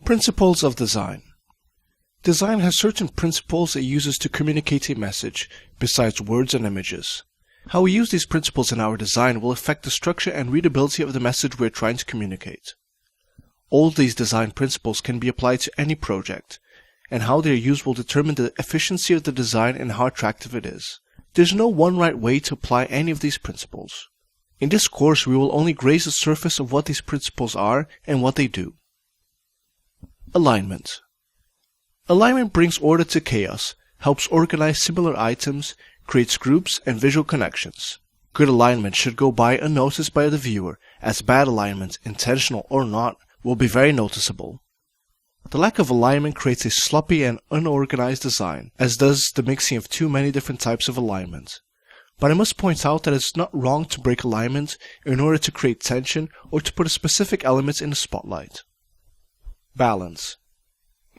Principles of design. Design has certain principles it uses to communicate a message, besides words and images. How we use these principles in our design will affect the structure and readability of the message we are trying to communicate. All of these design principles can be applied to any project, and how they are used will determine the efficiency of the design and how attractive it is. There's no one right way to apply any of these principles. In this course, we will only graze the surface of what these principles are and what they do. Alignment. Alignment brings order to chaos, helps organize similar items, creates groups and visual connections. Good alignment should go by unnoticed by the viewer, as bad alignment, intentional or not, will be very noticeable. The lack of alignment creates a sloppy and unorganized design, as does the mixing of too many different types of alignment. But I must point out that it's not wrong to break alignment in order to create tension or to put a specific element in the spotlight. Balance.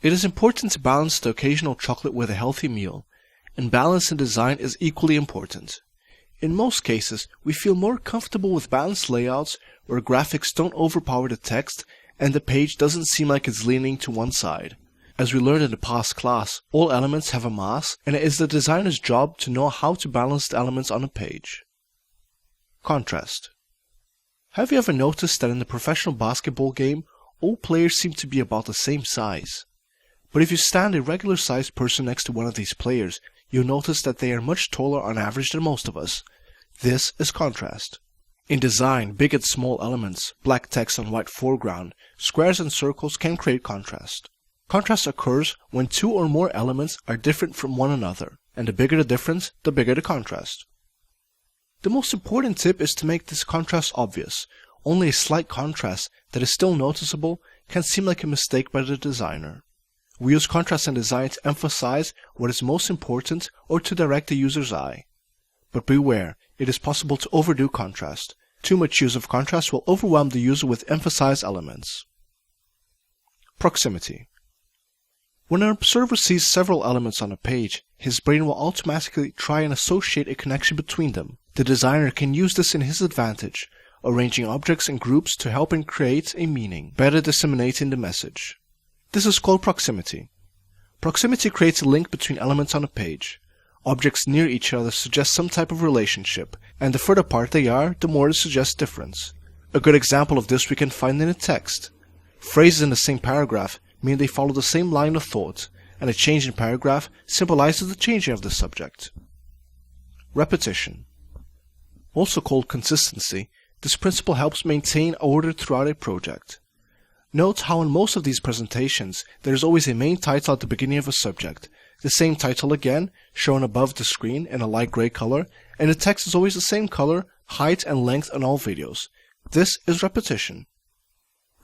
It is important to balance the occasional chocolate with a healthy meal, and balance in design is equally important. In most cases, we feel more comfortable with balanced layouts where graphics don't overpower the text and the page doesn't seem like it's leaning to one side. As we learned in the past class, all elements have a mass, and it is the designer's job to know how to balance the elements on a page. Contrast. Have you ever noticed that in the professional basketball game, all players seem to be about the same size? But if you stand a regular sized person next to one of these players, you'll notice that they are much taller on average than most of us. This is contrast. In design, big and small elements, black text on white foreground, squares and circles can create contrast. Contrast occurs when two or more elements are different from one another, and the bigger the difference, the bigger the contrast. The most important tip is to make this contrast obvious. Only a slight contrast that is still noticeable can seem like a mistake by the designer. We use contrast in design to emphasize what is most important or to direct the user's eye. But beware, it is possible to overdo contrast. Too much use of contrast will overwhelm the user with emphasized elements. Proximity. When an observer sees several elements on a page, his brain will automatically try and associate a connection between them. The designer can use this in his advantage, arranging objects in groups to help him create a meaning, better disseminating the message. This is called proximity. Proximity creates a link between elements on a page. Objects near each other suggest some type of relationship, and the further apart they are, the more it suggests difference. A good example of this we can find in a text. Phrases in the same paragraph mean they follow the same line of thought, and a change in paragraph symbolizes the changing of the subject. Repetition. Also called consistency, this principle helps maintain order throughout a project. Note how in most of these presentations there is always a main title at the beginning of a subject, the same title again, shown above the screen in a light gray color, and the text is always the same color, height and length on all videos. This is repetition.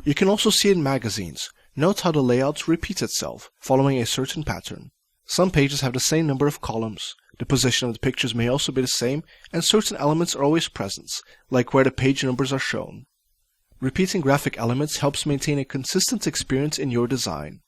You can also see it in magazines. Note how the layout repeats itself, following a certain pattern. Some pages have the same number of columns. The position of the pictures may also be the same, and certain elements are always present, like where the page numbers are shown. Repeating graphic elements helps maintain a consistent experience in your design.